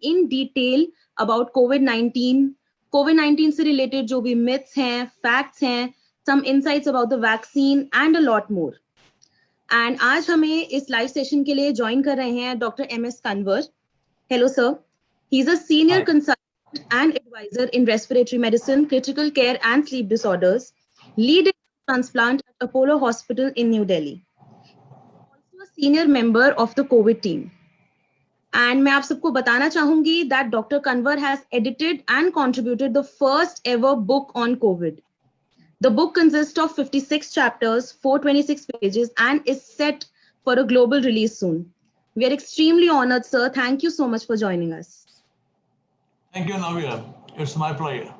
in detail about COVID-19, COVID-19 से related जो भी myths हैं, facts हैं, some insights about the vaccine and a lot more. And आज हमें इस live session के लिए join कर रहे हैं Dr. M.S. Kanwar. Hello, sir. He's a senior consultant and advisor in respiratory medicine, critical care and sleep disorders, lead in transplant at Apollo Hospital in New Delhi. Also a senior member of the COVID team. And मैं आप सबको बताना चाहूंगी that Dr. Kanwar has edited and contributed the first ever book on COVID. The book consists of 56 chapters, 426 pages, and is set for a global release soon. We are extremely honored, sir. Thank you so much for joining us. Thank you, Navya. It's my pleasure.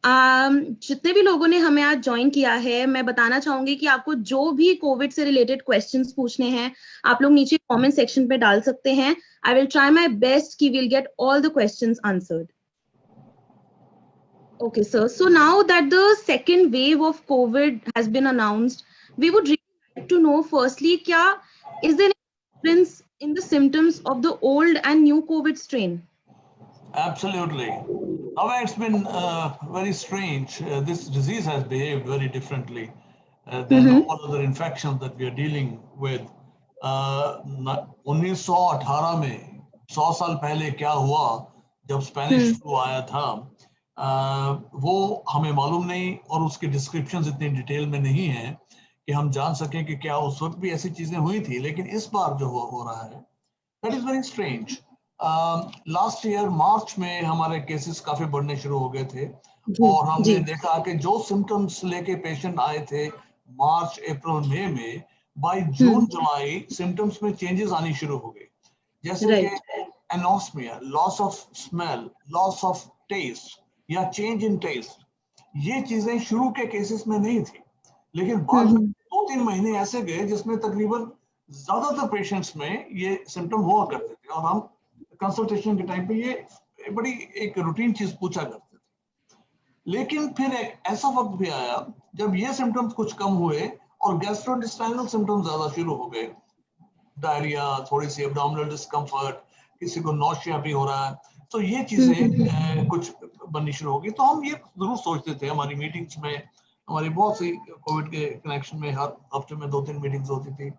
जितने भी लोगों ने हमें आज join किया है, मैं बताना चाहूंगी कि आपको जो भी कोविड से रिलेटेड क्वेश्चंस पूछने हैं, आप लोग नीचे कमेंट सेक्शन पे डाल सकते हैं. I will try my best कि we'll get all the questions answered. Okay, sir. So now that the second wave of COVID has been announced, we would really like to know firstly, is there any difference in the symptoms of the old and new COVID strain? Absolutely. Now it's been very strange. This disease has behaved very differently than all other infections that we are dealing with. 1918 में 100 साल पहले क्या हुआ जब Spanish flu आया था, वो हमें मालूम नहीं और उसकी डिस्क्रिप्शंस इतनी डिटेल में नहीं है कि हम जान सकें कि क्या उस वक्त भी ऐसी चीजें हुई थी. लेकिन इस बार जो हो रहा है, that is very strange. Last year March में हमारे केसेस काफी बढ़ने शुरू हो गए थे और हमने देखा कि जो सिम्टम्स लेके पेशेंट आए थे मार्च अप्रैल मई में, बाय जून जुलाई सिम्टम्स में चेंजेस आनी शुरू हो गए, जैसे कि anosmia, loss of smell, loss of taste या चेंज इन टेस्ट. ये चीजें शुरू के केसेस में नहीं थी, लेकिन बाद में 2-3 महीने ऐसे गए जिसमें तकरीबन ज्यादातर पेशेंट्स में ये सिम्टम हुआ करते थे और हम कंसल्टेशन के टाइम पे ये बड़ी एक रूटीन चीज पूछा करते थे. लेकिन फिर एक ऐसा वक्त भी आया जब ये सिम्टम्स कुछ कम हुए और गैस्ट्रोइंटेस्टाइनल सिम्टम्स ज्यादा शुरू हो गए, डायरिया, थोड़ी सी एब्डोमिनल डिस्कम्फर्ट, किसी को नौशिया भी हो रहा है. तो ये चीजें कुछ बननी शुरू हो गई. तो हम ये जरूर सोचते थे, हमारी मीटिंग्स में, हमारी बहुत सी कोविड के कनेक्शन में हर हफ्ते में 2-3 मीटिंग्स होती थी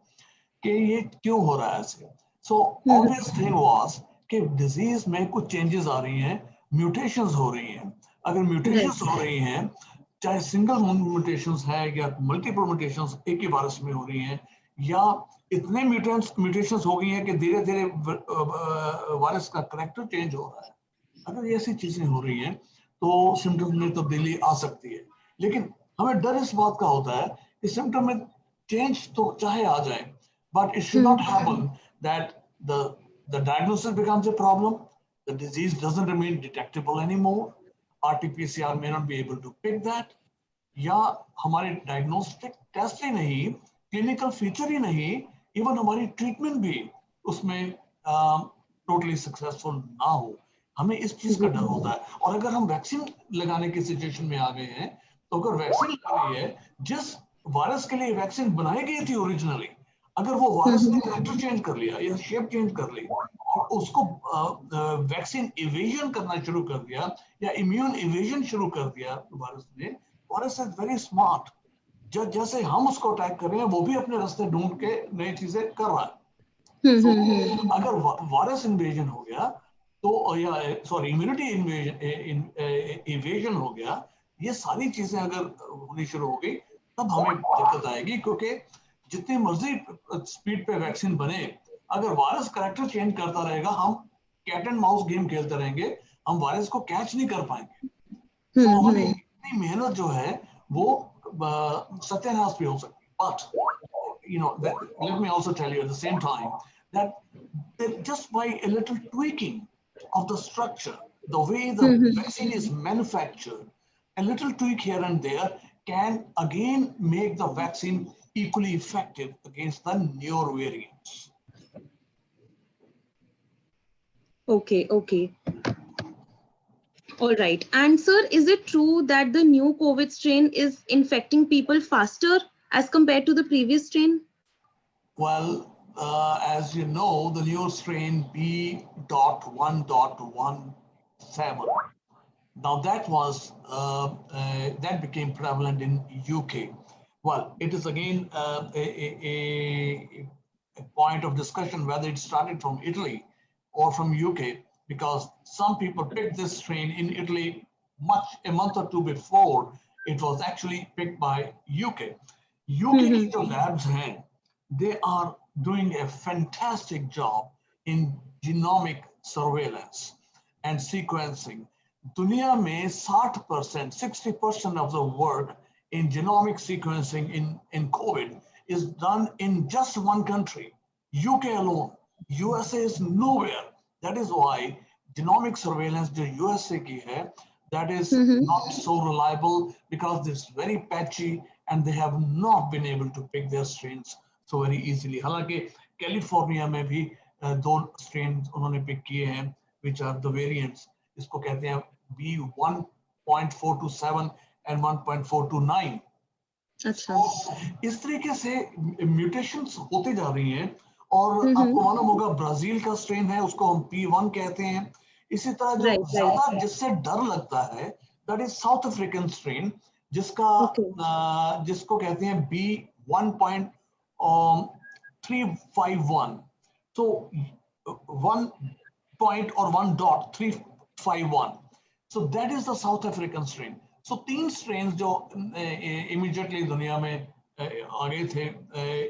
कि ये क्यों हो रहा है ऐसे. सो ऑब्वियस थिंग वाज कि डिजीज में कुछ चेंजेस आ रही हैं, म्यूटेशंस हो रही हैं. अगर म्यूटेशंस हो रही हैं, चाहे सिंगल म्यूटेशंस है या मल्टीपल म्यूटेशंस एक ही वायरस में हो रही हैं, या इतने म्यूटेशंस हो गई हैं कि धीरे धीरे वायरस का करैक्टर चेंज हो रहा है. अगर ऐसी चीजें हो रही हैं तो सिम्टम्स में तब्दीली आ सकती है. लेकिन हमें डर इस बात का होता है कि सिम्टम में चेंज तो चाहे आ जाए, but it should not happen that the diagnosis becomes a problem, the disease doesn't remain detectable anymore, RT-PCR may not be able to pick that, या हमारे डायग्नोस्टिक टेस्ट ही नहीं, क्लिनिकल फीचर ही नहीं, even हमारी treatment भी उसमें totally successful ना हो. हमें इस चीज का डर होता है. और अगर हम वैक्सीन लगाने की सिचुएशन में आ गए हैं, तो अगर वैक्सीन लगानी है, जिस वायरस के लिए वैक्सीन बनाई गई थी ओरिजिनली, अगर वो वायरस ने कैरेक्टर चेंज कर लिया या शेप चेंज कर ली और उसको वैक्सीन इवेजन करना शुरू कर दिया या इम्यून इवेजन शुरू कर दिया वायरस ने, वायरस इज वेरी स्मार्ट. जैसे हम उसको अटैक कर रहे हैं, वो भी अपने रास्ते ढूंढ के नई चीजें कर रहा है. तो अगर वायरस इन्वेजन हो गया तो, या सॉरी इम्यूनिटी इवेजन हो गया, ये सारी चीजें अगर होनी शुरू हो गई, तब हमें दिक्कत आएगी. क्योंकि जितनी मर्जी स्पीड पे वैक्सीन बने, अगर वायरस कैरेक्टर चेंज करता रहेगा, हम कैट एंड माउस गेम खेलते रहेंगे, हम वायरस को कैच नहीं कर पाएंगे. तो हमारी इतनी मेहनत जो है वो सत्यानाश भी हो सकती है. But you know, let me also tell you at the same time that just by a little tweaking of the structure, the way the vaccine is manufactured, a little tweak here and there can again make the vaccine equally effective against the newer variants. Okay. All right. And sir, is it true that the new COVID strain is infecting people faster as compared to the previous strain? Well, as you know, the newer strain B.1.17. Now that became prevalent in UK. Well, it is again a point of discussion whether it started from Italy or from UK, because some people picked this strain in Italy a month or two before it was actually picked by UK. UK की जो labs हैं, they are doing a fantastic job in genomic surveillance and sequencing. दुनिया में 60%, 60% of the work in genomic sequencing in COVID is done in just one country, UK alone. USA is nowhere. That is why genomic surveillance जो USA की है, that is not so reliable, because it's very patchy and they have not been able to pick their strains so very easily. हालांकि California में भी दो strains उन्होंने pick किए हैं, which are the variants. इसको कहते हैं B1.427 and 1.429. अच्छा, इस तरीके से म्यूटेशंस होते जा रही हैं, और आपको मालूम होगा ब्राजील का स्ट्रेन है, उसको हम P1 कहते हैं. इसी तरह जो ज्यादा जिससे डर लगता है, that is south African strain, जिसको कहते हैं B1.351. तो 1 point or 1.351. So that is the South African strain. So तीन strains जो immediately दुनिया में आ गए थे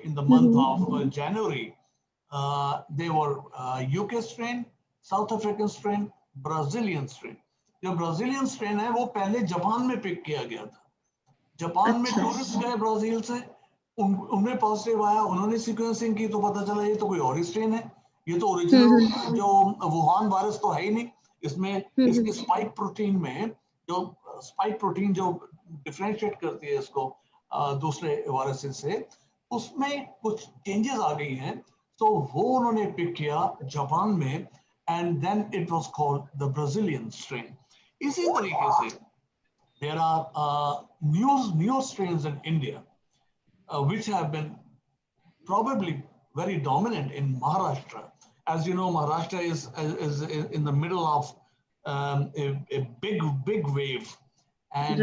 in the month of January, they were UK strain, South African strain, Brazilian strain. जो Brazilian strain है वो पहले जापान में पिक किया गया था. जापान में टूरिस्ट गए ब्राजील से, उनमें पॉजिटिव आया, उन्होंने सीक्वेंसिंग की तो पता चला ये तो कोई और स्ट्रेन है, ये तो ओरिजिनल जो वुहान वायरस तो है ही नहीं. इसमें इसकी स्पाइक प्रोटीन में जो स्पाइक प्रोटीन जो डिफरेंशिएट करती है इसको दूसरे वायरसेस से, उसमें कुछ चेंजेस आ गई हैं, तो वो उन्होंने पिक किया जापान में, and then it was called the Brazilian strain. इसी तरीके से there are new strains in India which have been probably very dominant in Maharashtra. As you know, Maharashtra is in the middle of a big wave, and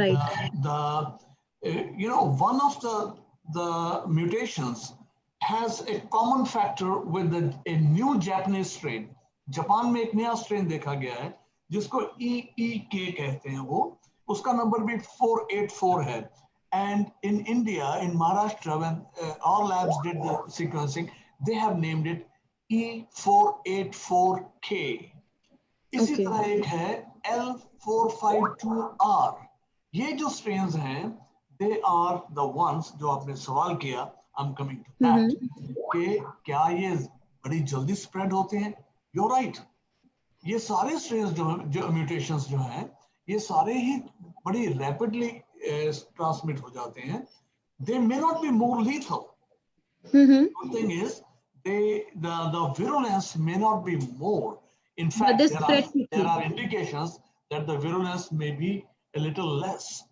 one of the mutations has a common factor with a new Japanese strain. Japan में एक नया strain देखा गया है जिसको EEK कहते हैं, वो उसका नंबर भी 484 है. And in India, in Maharashtra, when our labs did the sequencing, they have named it E484K. इसी तरह एक है L452R. ये जो strains हैं, they are the ones जो आपने सवाल किया, I'm coming to that, कि क्या ये बड़ी जल्दी spread होते हैं? You're right. ये सारे strains जो mutations जो हैं, ये सारे ही बड़ी rapidly transmit हो जाते हैं. They may not be more lethal. One thing is, the virulence may not be more. In fact, there are indications that the virulence may be a little less.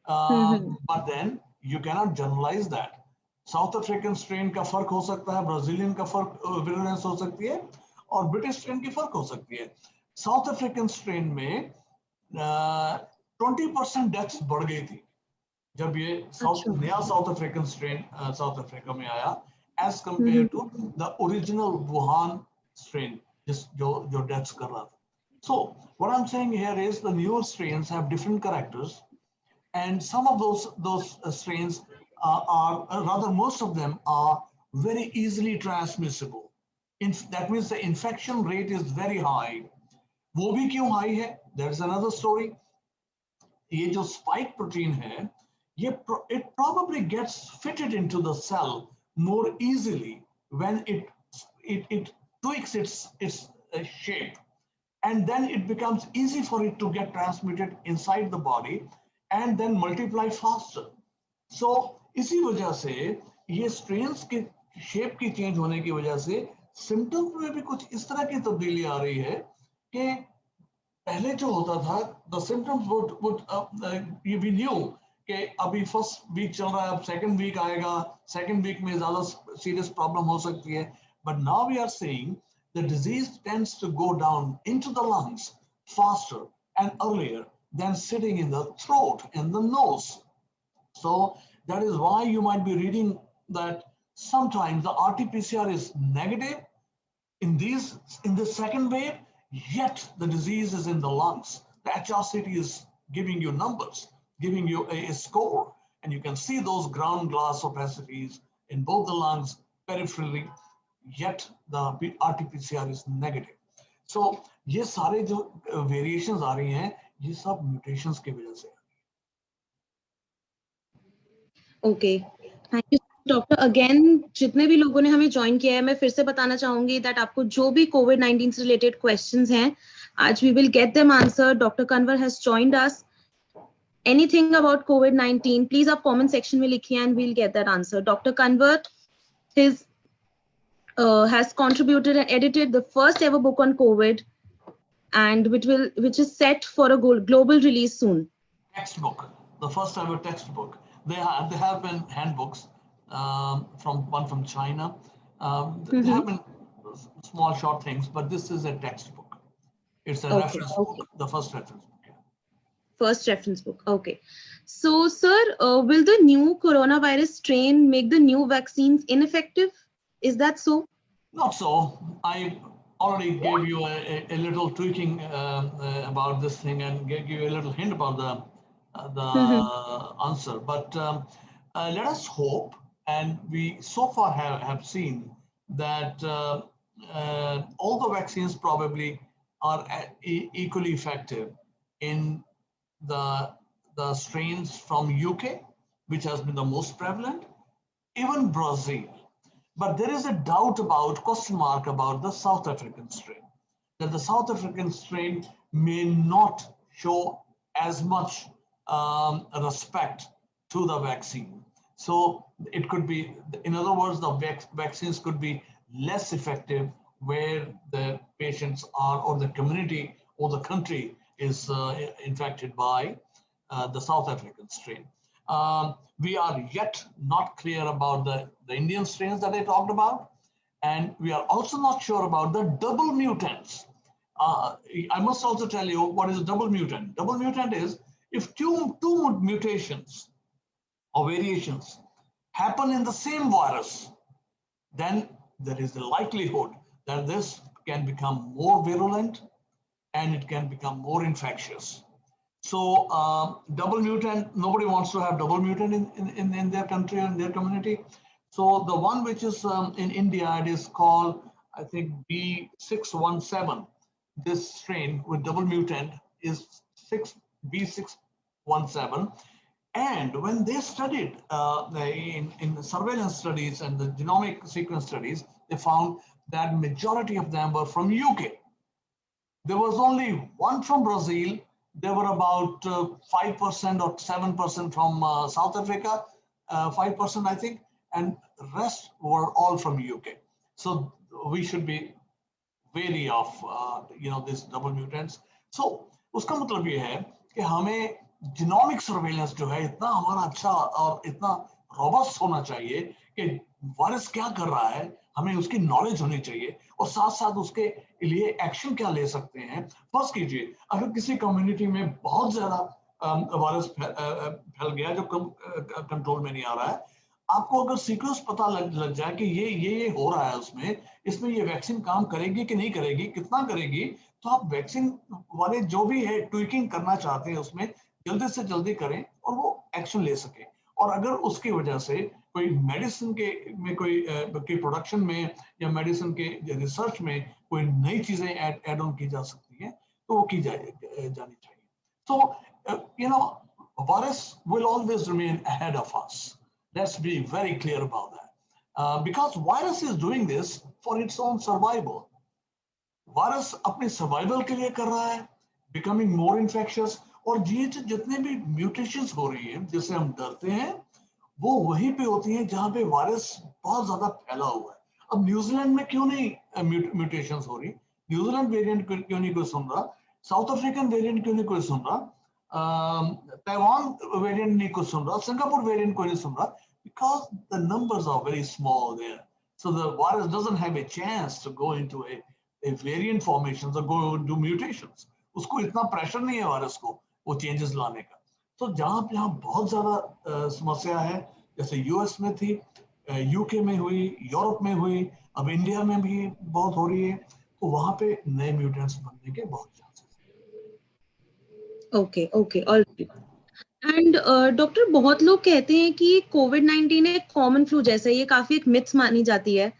But then you cannot generalize that. South African strain का फर्क हो सकता है, Brazilian का फर्क virulence हो सकती है, और British strain की फर्क हो सकती है. South African strain में 20% डेथ्स बढ़ गई थी जब ये नया South African strain South Africa में आया, as compare to the original Wuhan strain जो डेथ्स कर रहा था. So what I am saying here is the newer strains have different characters, and some of those strains are rather most of them are very easily transmissible. That means the infection rate is very high. वो भी क्यों high है? There is another story. ये जो spike protein है, it probably gets fitted into the cell more easily when it tweaks its shape, and then it becomes easy for it to get transmitted inside the body and then multiply faster. So इसी वजह से ये strains के shape की change होने की वजह से symptoms में भी कुछ इस तरह की तब्दीली आ रही है कि पहले जो होता था, the symptoms would we knew कि अभी फर्स्ट वीक चल रहा है, अब सेकंड वीक आएगा, सेकंड वीक में ज्यादा सीरियस प्रॉब्लम हो सकती है, But now we are seeing the disease tends to go down into the lungs faster and earlier than sitting in the throat and the nose. So that is why you might be reading that sometimes the RT-PCR is negative in the second wave, yet the disease is in the lungs. The HRCT is giving you numbers, giving you a score, and you can see those ground glass opacities in both the lungs peripherally, yet the RT-PCR is negative. So ये सारे जो variations आ रही हैं, ये सब mutations की वजह से. Okay, thank you doctor. Again जितने भी लोगों ने हमें ज्वाइन किया है, मैं फिर से बताना चाहूंगी दैट आपको जो भी कोविड-19 से रिलेटेड क्वेश्चंस हैं, आज we will get them answer. Doctor Kanwar has joined us. Anything about कोविड-19 प्लीज आप कमेंट सेक्शन में लिखिए and we will get that answer. Doctor Kanwar his has contributed and edited the first ever book on COVID, and which is set for a global release soon. Textbook, the first ever textbook. They have been handbooks from China. They have been small short things, but this is a textbook. It's a reference book, the first reference book. Yeah. First reference book. Okay. So, sir, will the new coronavirus strain make the new vaccines ineffective? Is that so? Not so. I already gave you a little tweaking about this thing and gave you a little hint about the answer. But let us hope, and we so far have seen that all the vaccines probably are equally effective in the strains from UK, which has been the most prevalent, even Brazil. But there is a doubt question mark about the South African strain, that the South African strain may not show as much respect to the vaccine. So it could be, in other words, the vaccines could be less effective where the patients are, or the community or the country is infected by the South African strain. We are yet not clear about the Indian strains that I talked about, and we are also not sure about the double mutants. I must also tell you what is a double mutant. Double mutant is if two mutations or variations happen in the same virus, then there is a likelihood that this can become more virulent and it can become more infectious. So double mutant, nobody wants to have double mutant in their country or in their community. So the one which is in India, it is called, I think, B617. This strain with double mutant is B617. And when they studied in surveillance studies and the genomic sequence studies, they found that majority of them were from UK. There was only one from Brazil. There were about 5% or 7% from South Africa, 5% I think, and the rest were all from UK. So we should be wary of these double mutants. So उसका मतलब ये है कि हमें genomic surveillance जो है इतना हमारा अच्छा और इतना robust होना चाहिए कि वायरस क्या कर रहा है, हमें उसकी नॉलेज होनी चाहिए और साथ साथ उसके लिए एक्शन क्या ले सकते हैं. फर्ज कीजिए अगर किसी कम्युनिटी में बहुत ज्यादा वायरस फैल गया जो कंट्रोल में नहीं आ रहा है, आपको अगर सीक्वेंस पता लग जाए कि ये हो रहा है, इसमें ये वैक्सीन काम करेगी कि नहीं करेगी, कितना करेगी, तो आप वैक्सीन वाले जो भी है ट्वीकिंग करना चाहते हैं उसमें जल्दी से जल्दी करें और वो एक्शन ले सके. और अगर उसकी वजह से कोई मेडिसिन में कोई प्रोडक्शन में या मेडिसिन के रिसर्च में कोई नई चीजें ऐड ऑन की जा सकती हैं तो वो की जानी चाहिए. So virus will always remain ahead of us. Let's be very clear about that. Because virus is doing this for its own survival. Virus अपने सर्वाइवल के लिए कर रहा है, becoming more infectious. और जितने भी म्यूटेशंस हो रही हैं जिससे हम डरते हैं वो वहीं पे होती हैं जहां पे वायरस बहुत ज्यादा फैला हुआ है. अब न्यूजीलैंड में क्यों नहीं म्यूटेशंस हो रही, न्यूजीलैंड वेरिएंट क्यों नहीं कोई सुन रहा, साउथ अफ्रीकन वेरिएंट क्यों नहीं कोई सुन रहा, ताइवान वेरिएंट नहीं कोई सुन रहा, सिंगापुर वेरिएंट कोई नहीं सुन रहा, because the numbers are very small there. So the virus doesn't have a chance to go into a variant formations or go into mutations. उसको इतना प्रेशर नहीं है वायरस को वो चेंजेस लाने का. तो जहाँ पे यहाँ बहुत ज्यादा समस्या है, जैसे यूएस में थी, यूके में हुई, यूरोप में हुई, अब इंडिया में भी बहुत हो रही है, तो वहां पे नए म्यूटेंट्स बनने के बहुत चांसेस हैं. Okay okay alright. And doctor, बहुत लोग कहते हैं कि कोविड-19 एक कॉमन फ्लू जैसा है, ये काफी एक मिथ मानी जाती है.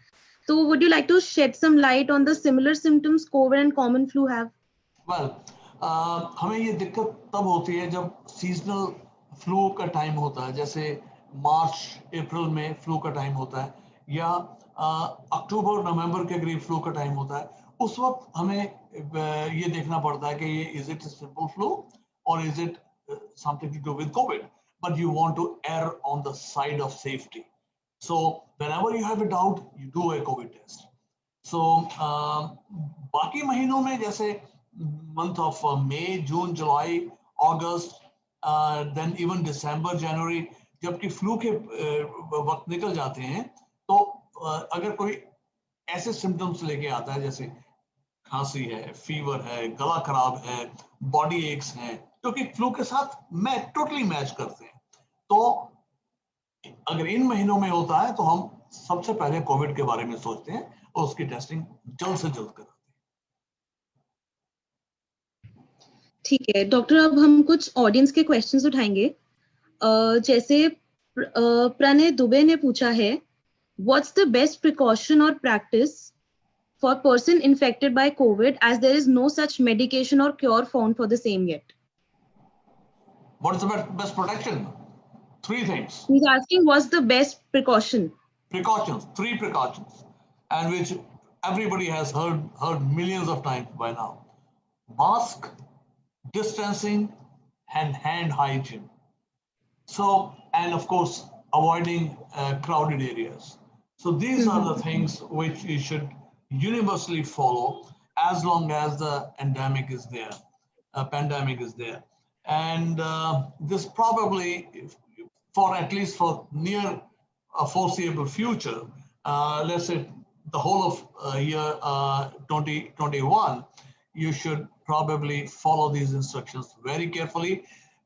तो would you like to shed some light on the similar symptoms covid and common flu have? Well, हमें ये दिक्कत तब होती है जब सीजनल फ्लू का टाइम होता है, जैसे मार्च अप्रैल में फ्लू का टाइम होता है, या अक्टूबर नवंबर के करीब फ्लू का टाइम होता है. उस वक्त हमें ये देखना पड़ता है कि ये इज इट सिंपल फ्लू और is it something to do with COVID, but you want to err on the side of safety. So whenever you have a doubt, you do a COVID test. So बाकी महीनों में जैसे month of May, June, July, August, then even December, January, जबकि flu के वक्त निकल जाते हैं, तो अगर कोई ऐसे सिम्टम्स लेके आता है जैसे खांसी है, फीवर है, गला खराब है, बॉडी एक्स है, क्योंकि फ्लू के साथ टोटली मैच करते हैं, तो अगर इन महीनों में होता है तो हम सबसे पहले कोविड के बारे में सोचते हैं और उसकी टेस्टिंग जल्द से जल्द कराते हैं. ठीक है डॉक्टर, अब हम कुछ ऑडियंस के क्वेश्चंस उठाएंगे. जैसे प्रणय दुबे ने पूछा है, व्हाट्स द बेस्ट प्रिकॉशन और practice for a person infected by COVID, as there is no such medication or cure found for the same yet? What is the best protection? 3 things. He's asking what's the best precaution? Precautions, 3 precautions, and which everybody has heard millions of times by now. Mask, distancing, and hand hygiene. So, and of course, avoiding crowded areas. So these are the things which you should universally follow as long as the pandemic is there, and this probably for at least for near a foreseeable future, let's say the whole of year 2021, you should probably follow these instructions very carefully,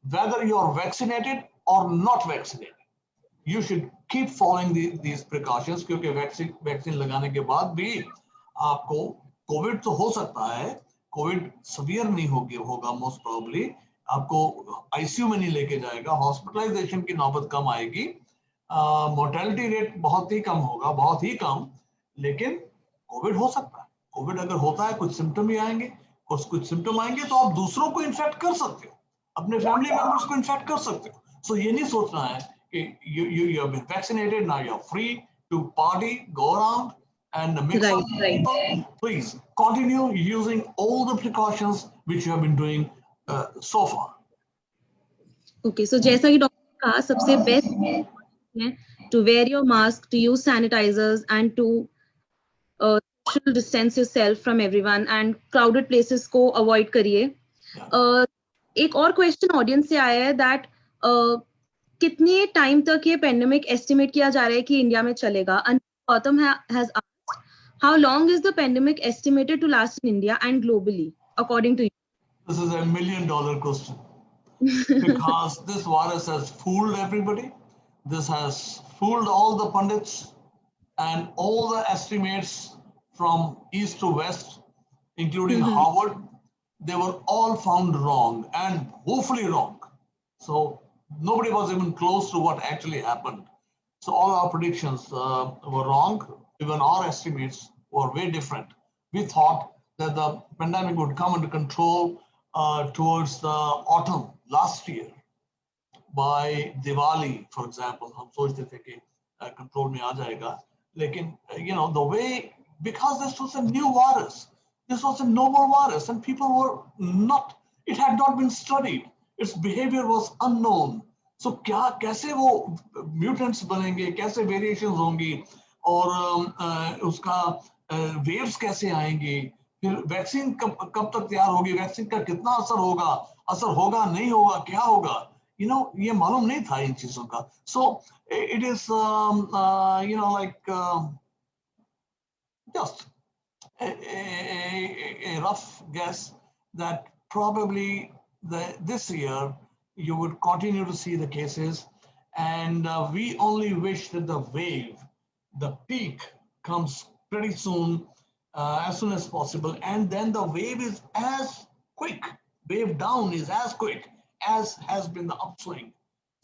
whether you're vaccinated or not vaccinated. You should keep following these precautions, क्योंकि vaccine लगाने के बाद भी आपको Covid तो हो सकता है, कोविड सीवियर नहीं होगा मोस्ट प्रोबेबली, आपको आईसीयू में नहीं लेके जाएगा, हॉस्पिटलाइजेशन की नौबत कम आएगी, मोर्टेलिटी रेट बहुत ही कम होगा, बहुत ही कम, लेकिन कोविड हो सकता है. कोविड अगर होता है, कुछ सिम्टम ही आएंगे, कुछ सिम्टम आएंगे तो आप दूसरों को इन्फेक्ट कर सकते हो, अपने फैमिली मेंबर्स को इन्फेक्ट कर सकते हो. सो ये नहीं सोचना है कि you have been vaccinated, now you're free to party, go around and mix up people. Please continue using all the precautions which you have been doing so far. Okay, so जैसा कि डॉक्टर ने कहा, सबसे best है to wear your mask, to use sanitizers and to social distance yourself from everyone and crowded places को avoid करिए. एक और क्वेश्चन ऑडियंस से आया है दैट कितने टाइम तक ये पेंडेमिक एस्टिमेट किया जा रहा है कि इंडिया में चलेगा? Gautam has asked, how long is the pandemic estimated to last in India and globally, according to you? This is $1 million question. Because this virus has fooled everybody. This has fooled all the pundits, and all the estimates from east to west, including Harvard, they were all found wrong and woefully wrong. So nobody was even close to what actually happened. So all our predictions were wrong. Even our estimates were way different. We thought that the pandemic would come under control towards the autumn last year. By Diwali, for example, हम सोचते थे कि control में आ जाएगा. Lekin, you know, the way, because this was a new virus, this was a novel virus, and people were not, it had not been studied. Its behavior was unknown. So कैसे वो mutants बनेंगे, कैसे variations होंगी, और उसका waves कैसे आएंगी, फिर वैक्सीन कब तक तैयार होगी, वैक्सीन का कितना असर होगा नहीं होगा, क्या होगा, you know, ये मालूम नहीं था इन चीजों का. So it is you know, like just a rough guess that probably this year you would continue to see the cases, and we only wish that the wave, the peak, comes pretty soon, as soon as possible, and then the wave is as quick, wave down is as quick as has been the upswing.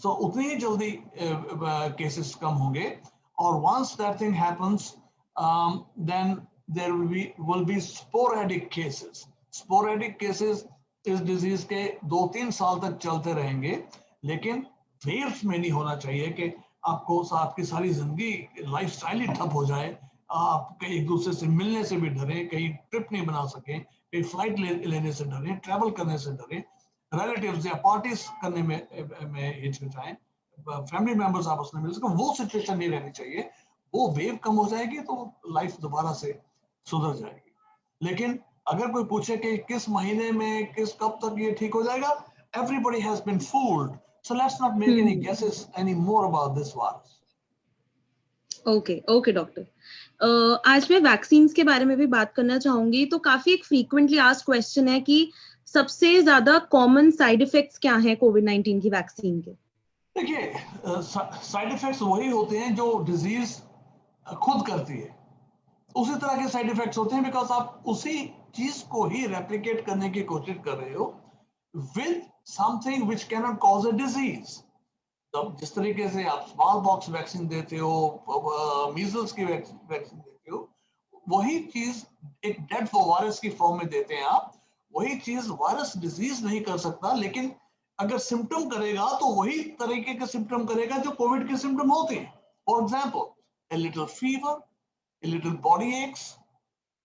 So उतनी ही जल्दी cases कम होंगे, और once that thing happens, then there will be sporadic cases. Sporadic cases इस disease के 2-3 साल तक चलते रहेंगे, लेकिन waves में नहीं होना चाहिए कि आपकी सारी जिंदगी लाइफस्टाइल ही ठप हो जाए, आप कहीं एक दूसरे से मिलने से भी डरें, कहीं ट्रिप नहीं बना सकें, कहीं फ्लाइट लेने से डरें, ट्रैवल करने से डरें, रिलेटिव्स या पार्टीज करने में हिचकिचाएं, फैमिली मेंबर्स आपस में मिल सकें, वो सिचुएशन नहीं रहनी चाहिए. वो वेव कम हो जाएगी तो लाइफ दोबारा से सुधर जाएगी. लेकिन अगर कोई पूछे कि किस महीने में, कब तक ये ठीक हो जाएगा, everybody has been fooled, so let's not make any guesses anymore about this virus. Okay doctor, आज मैं वैक्सीन्स के बारे में भी बात करना चाहूंगी. तो काफी एक फ्रीक्वेंटली आस्क्ड क्वेश्चन है कि सबसे ज्यादा कॉमन साइड इफेक्ट्स क्या हैं कोविड-19 की वैक्सीन के? देखिए, साइड इफेक्ट्स वही होते हैं जो डिजीज खुद करती है, उसी तरह के साइड इफेक्ट्स होते हैं, बिकॉज आप उसी चीज को ही रेप्लिकेट करने की कोशिश कर रहे हो with something which can not cause a disease. तब जिस तरीके से आप स्मॉल पॉक्स वैक्सीन देते हो, मीजल्स की वैक्सीन देते हो, वही चीज एक डेड वायरस की फॉर्म में देते हैं आप. वही चीज वायरस डिजीज नहीं कर सकता, लेकिन अगर सिम्टम करेगा तो वही तरीके के सिम्टम करेगा जो कोविड के सिम्टम होते हैं. For example, a little fever, a little body aches,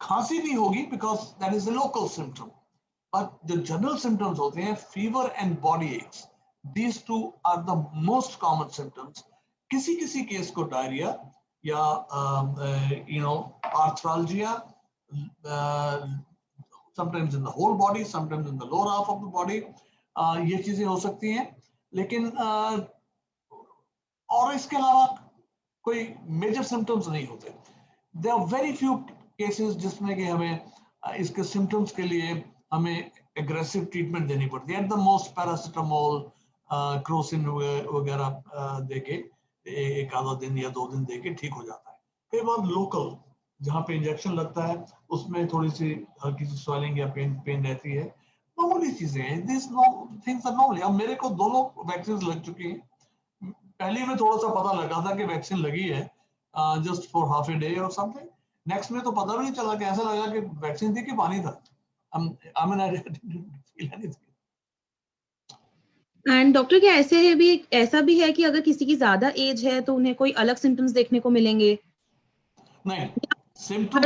खांसी भी होगी because that is a local symptom, but the general symptoms होते हैं fever and body aches. These two are the most common symptoms. किसी case को diarrhoea या arthralgia, sometimes in the whole body, sometimes in the lower half of the body, ये चीजें हो सकती हैं. लेकिन और इसके अलावा कोई मेजर सिम्टम्स नहीं होते. There are very few cases जिसमें कि हमें इसके सिम्टम्स के लिए हमें एग्रेसिव ट्रीटमेंट देनी पड़ती है. At the most paracetamol, Crocin वगैरह देके एक आधा दिन या 2 दिन देके ठीक हो जाता है. कई बार लोकल जहाँ पे इंजेक्शन लगता है उसमें थोड़ी सी हल्की सी स्वेलिंग या पेन रहती है. नॉर्मली चीजें हैं. This things are normally. अब मेरे को दोनों वैक्सीन लग चुकी हैं. पहले में थोड़ा सा पता लगा था कि वैक्सीन लगी है, just for half a day और समथिंग. नेक्स्ट में तो पता भी नहीं चला, कि ऐसा लगा कि वैक्सीन थी कि पानी था. एंड डॉक्टर, क्या ऐसा भी है कि अगर किसी की ज्यादा एज है तो उन्हें कोई अलग सिम्टम्स देखने को मिलेंगे? नहीं, सिम्टम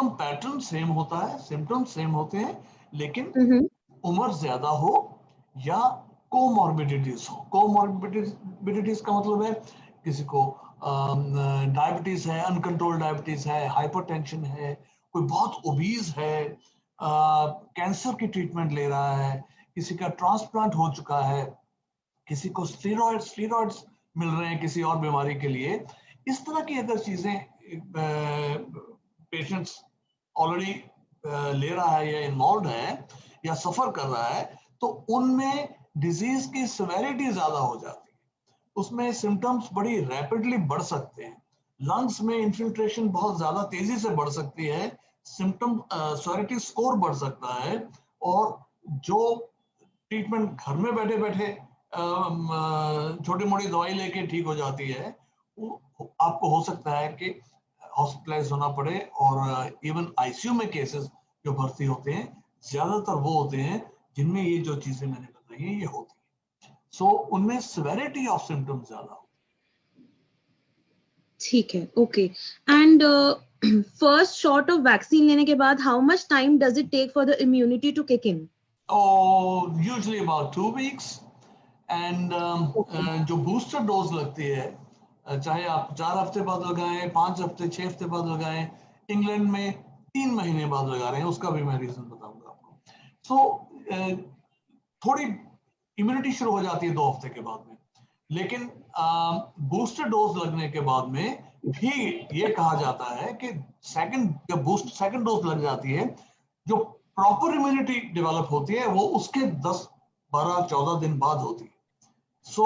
पैटर्न सेम होता है, सिम्टम सेम होते हैं, लेकिन उम्र ज्यादा हो या कोमॉर्बिडिटीज हो. कोमॉर्बिडिटीज का मतलब है किसी को डायबिटीज है, अनकंट्रोल्ड डायबिटीज है, हाइपरटेंशन है, कोई बहुत ओबीज है, कैंसर की ट्रीटमेंट ले रहा है, किसी का ट्रांसप्लांट हो चुका है, किसी को स्टेरॉइड्स मिल रहे हैं किसी और बीमारी के लिए. इस तरह की अगर चीजें पेशेंट्स ऑलरेडी ले रहा है या इन्वॉल्व है या सफर कर रहा है, तो उनमें डिजीज की सिवियरिटी ज्यादा हो जाती है. उसमें सिम्टम्स बड़ी रैपिडली बढ़ सकते हैं. लंग्स में इन्फिल्ट्रेशन बहुत ज्यादा तेजी से बढ़ सकती है, सिम्टम सिवियरिटी स्कोर बढ़ सकता है, और जो ट्रीटमेंट घर में बैठे बैठे छोटी मोटी दवाई लेके ठीक हो जाती है, वो आपको हो सकता है कि हॉस्पिटलाइज होना पड़े. और इवन आईसीयू में केसेस जो भर्ती होते हैं, ज्यादातर वो होते हैं जिनमें ये जो चीजें मैंने बताई हैं ये होती है. सो उनमें सिवियरिटी ऑफ सिम्टम्स ज्यादा हो. ठीक है, okay. And first shot of vaccine लेने के बाद how much time does it take for the immunity to kick in? Usually about 2 weeks. And जो बूस्टर डोज लगती है, चाहे आप 4 हफ्ते बाद लगाएं, 5 हफ्ते, 6 हफ्ते बाद लगाएं, इंग्लैंड में 3 महीने बाद लगा रहे हैं. उसका भी मैं रीजन बताऊंगा आपको. सो थोड़ी इम्यूनिटी शुरू हो जाती है 2 हफ्ते के बाद में. लेकिन बूस्टर डोज लगने के बाद में भी ये कहा जाता है कि सेकंड डोज लग जाती है, जो प्रॉपर इम्यूनिटी डेवलप होती है वो उसके 10, 12, 14 दिन बाद होती है। सो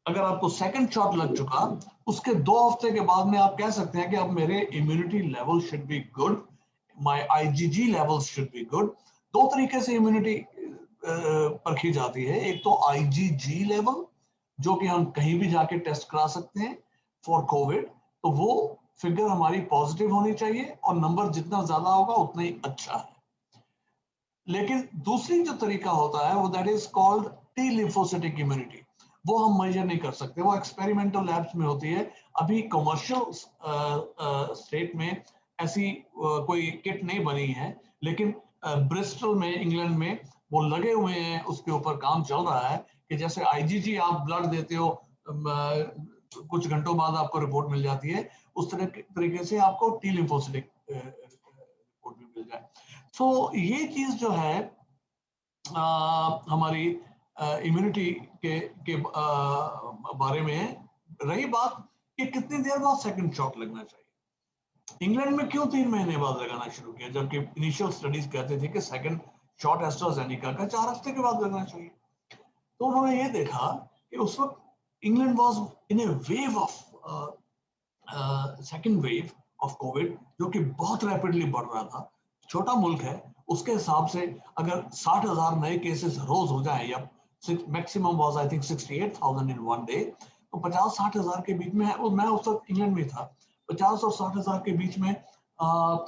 अगर आपको सेकंड शॉट लग चुका, उसके 2 हफ्ते के बाद में आप कह सकते हैं कि अब मेरे immunity level should be good, my IgG levels should be good. 2 तरीके से इम्यूनिटी परखी जाती है, एक तो आईजीजी लेवल जो कि हम कहीं भी जाके टेस्ट करा सकते हैं फॉर कोविड, तो वो फिगर हमारी पॉजिटिव होनी चाहिए और नंबर जितना ज्यादा होगा उतना ही अच्छा है। लेकिन दूसरी जो तरीका होता है वो that is called T lymphocytic immunity, वो हम मेजर नहीं कर सकते, वो एक्सपेरिमेंटल लैब्स में होती है। अभी कमर्शियल स्टेट में ऐसी कोई किट नहीं बनी है, लेकिन ब्रिस्टल में इंग्लैंड में वो लगे हुए हैं, उसके ऊपर काम चल रहा है कि जैसे आईजीजी आप ब्लड देते हो, कुछ घंटों बाद आपको रिपोर्ट मिल जाती है, उस तरीके से आपको टी लिम्फोसिटिक रिपोर्ट भी मिल जाए। सो ये चीज जो है हमारी इम्यूनिटी के बारे में। रही बात कि कितनी देर बाद सेकंड शॉट लगना चाहिए, इंग्लैंड में क्यों 3 महीने बाद लगाना शुरू किया, जबकि इनिशियल स्टडीज कहते थे कि सेकंड शॉट एस्ट्राजेनेका का 4 हफ्ते के बाद लगना चाहिए। तो उन्होंने ये देखा कि उस वक्त England was in A wave of second wave of Covid, जो कि बहुत रैपिडली बढ़ रहा था। छोटा मुल्क है, उसके हिसाब से अगर 60,000 नए केसेस रोज हो जाए, या maximum was I think 68,000 in one day, तो 50-60,000 के बीच में है। और मैं उस वक्त इंग्लैंड में था, 50 और 60,000 के बीच में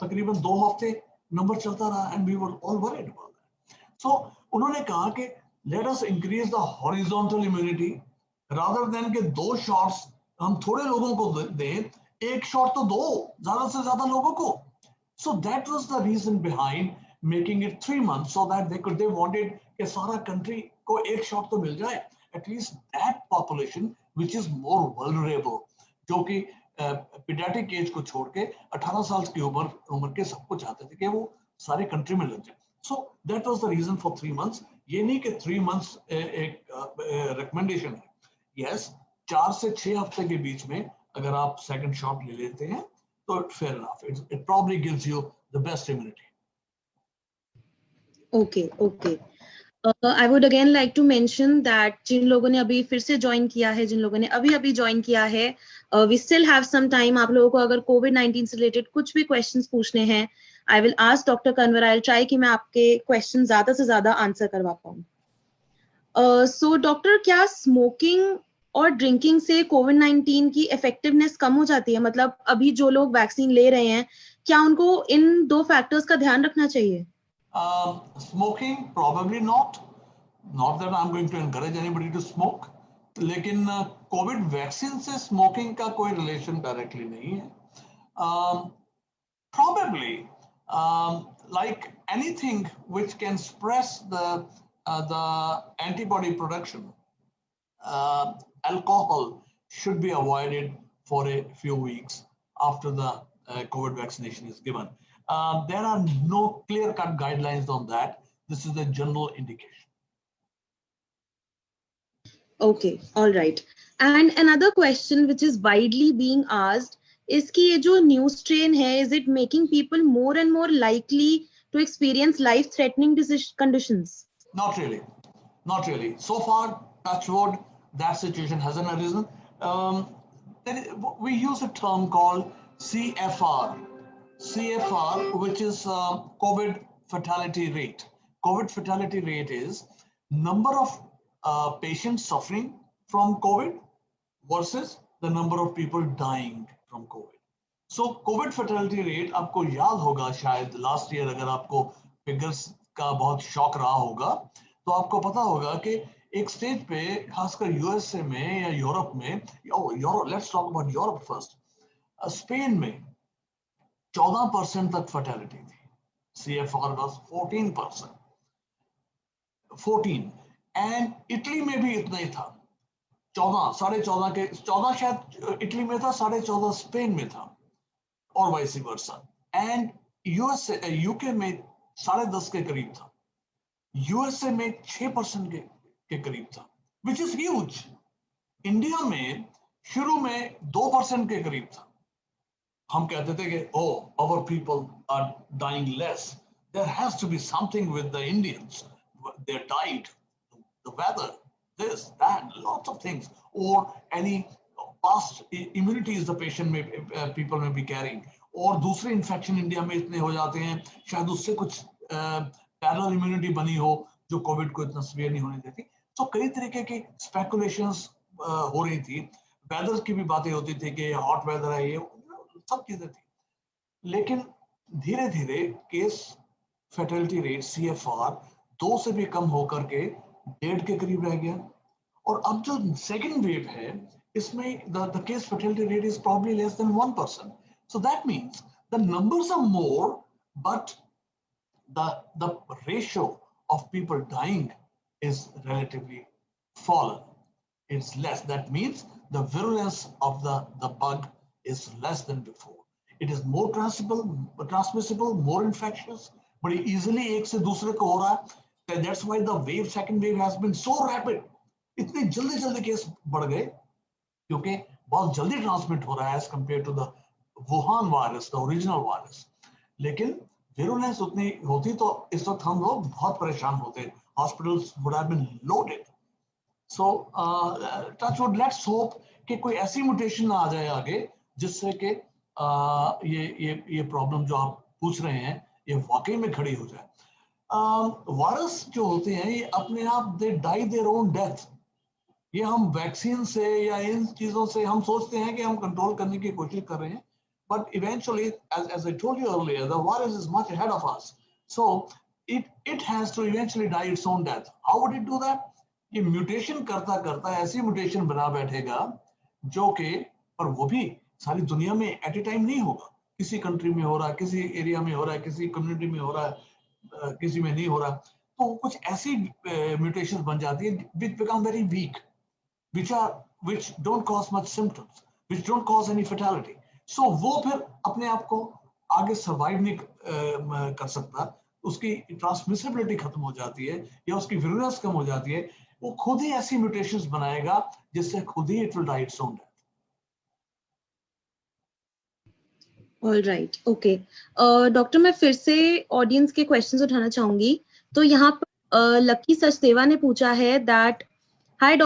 तकरीबन 2 हफ्ते नंबर चलता रहा, and we were all worried about that. So उन्होंने कहा कि let us increase the horizontal immunity rather than के 2 शॉट्स हम थोड़े लोगों को दें, 1 शॉट तो दो ज्यादा से ज्यादा लोगों को। So that was the reason behind making it 3 months, so that they wanted कि सारा country को 1 shot तो मिल जाए, at least that population which is more vulnerable, जो कि pediatric age को छोड़ के 18 साल की उम्र के सबको चाहते थे कि वो सारे कंट्री में लग जाए। So that was the reason for 3 months। ये नहीं कि 3 months एक रिकमेंडेशन है। Yes, 4 से 6 हफ्ते के बीच में अगर आप सेकंड शॉट ले लेते हैं तो fair enough, it probably gives you the best immunity। Okay. I would again like to mention that जिन लोगों ने अभी फिर से ज्वाइन किया है, जिन लोगों ने अभी ज्वाइन किया है, we still have some time। आप लोगों को अगर कोविड-19 से रिलेटेड कुछ भी क्वेश्चंस पूछने हैं, I will ask doctor Kanwar, I'll try कि मैं आपके क्वेश्चन ज्यादा से ज्यादा आंसर करवा पाऊं। सो डॉक्टर, क्या स्मोकिंग और ड्रिंकिंग से कोविड-19 की इफेक्टिवनेस कम हो जाती है? मतलब अभी जो लोग वैक्सीन ले रहे हैं, क्या उनको इन 2 फैक्टर्स का ध्यान रखना चाहिए? Smoking probably not that I'm going to encourage anybody to smoke, लेकिन कोविड वैक्सीन से स्मोकिंग का कोई रिलेशन डायरेक्टली नहीं है। Probably like anything which can suppress the antibody production, alcohol should be avoided for a few weeks after the COVID vaccination is given. There are no clear-cut guidelines on that. This is a general indication. Okay, all right. And another question which is widely being asked is कि ये जो new strain है, is it making people more and more likely to experience life-threatening conditions? Not really. So far, touch wood, that situation hasn't arisen. We use a term called CFR, which is COVID fatality rate. COVID fatality rate is number of patients suffering from COVID versus the number of people dying from COVID. So COVID fatality rate, आपको याद होगा शायद last year, अगर आपको figures का बहुत shock रहा होगा, तो आपको पता होगा कि एक स्टेज पे, खासकर यूएसए में या यूरोप में, let's talk about Europe first, Spain में 14% तक फर्टिलिटी थी, CFR was 14%, एंड इटली में भी इतना ही था, 14.5 के 14 शायद इटली में था, 14.5 स्पेन में था, और वाइस वर्सा। एंड यूके में 10.5 के करीब था, यूएसए में 6% के करीब था, विच इज ह्यूज। इंडिया में शुरू में 2% के करीब था। हम कहते थे कि oh, our people are dying less. There has to be something with the Indians. Their diet, the weather, this, that, lots of things, or any past immunities the patient may, people may be carrying, और दूसरे infection India में इतने हो जाते हैं, शायद उससे कुछ पैरेलल इम्यूनिटी बनी हो जो कोविड को इतना सीवियर नहीं होने देती। तो कई तरीके की स्पेकुलेशंस हो रही थी, वेदर की भी बातें होती थी कि हॉट वेदर है, ये सब चीजें थी। लेकिन धीरे धीरे केस फैटेलिटी रेट CFR 2 से भी कम होकर के 1.5 के करीब रह गया। और अब जो सेकंड वेव है इसमें the case fatality rate is probably less than 1%. So that means the numbers are more, but the ratio of people dying is relatively fallen. It's less. That means the virulence of the bug is less than before. It is more transmissible, more infectious, but easily एक से दूसरे को हो रहा है. That's why the second wave has been so rapid. इतने जल्दी case बढ़ गए क्योंकि बहुत जल्दी ट्रांसमिट हो रहा है as compared to the Wuhan virus, the original virus. लेकिन विरुलेंस उतनी होती तो इस वक्त हम लोग बहुत परेशान होते. Hospitals would have been loaded. So touch wood, let's hope कि कोई ऐसी म्यूटेशन आ जाए आगे जिससे कि ये प्रॉब्लम जो आप पूछ रहे हैं ये वाकई में खड़ी हो जाए. वायरस जो होते हैं ये अपने आप they die their own death. ये हम वैक्सीन से या इन चीजों से हम सोचते हैं कि हम कंट्रोल करने की कोशिश कर रहे हैं, but eventually as I told you earlier, the virus is much ahead of us, so it has to eventually die its own death. How would it do that? ये म्यूटेशन करता करता ऐसी म्यूटेशन बना बैठेगा जो कि, और वो भी सारी दुनिया में एट ए टाइम नहीं होगा. किसी कंट्री में हो रहा है, किसी एरिया में हो रहा है, किसी कम्युनिटी में हो रहा है, किसी में नहीं हो रहा. तो कुछ ऐसी म्यूटेशन बन जाती है which become very weak, which don't cause much symptoms, which don't cause any fatality. So वो फिर अपने आप को आगे सर्वाइव नहीं कर सकता, उसकी ट्रांसमिसिबिलिटी खत्म हो जाती है या उसकी विरुलेंस कम हो जाती है. वो खुद ही ऐसी म्यूटेशंस बनाएगा जिससे खुद ही it will die its own death. All right, okay doctor, मैं फिर से ऑडियंस के क्वेश्चंस उठाना चाहूंगी. तो यहाँ पर लकी सचदेवा ने पूछा है दैट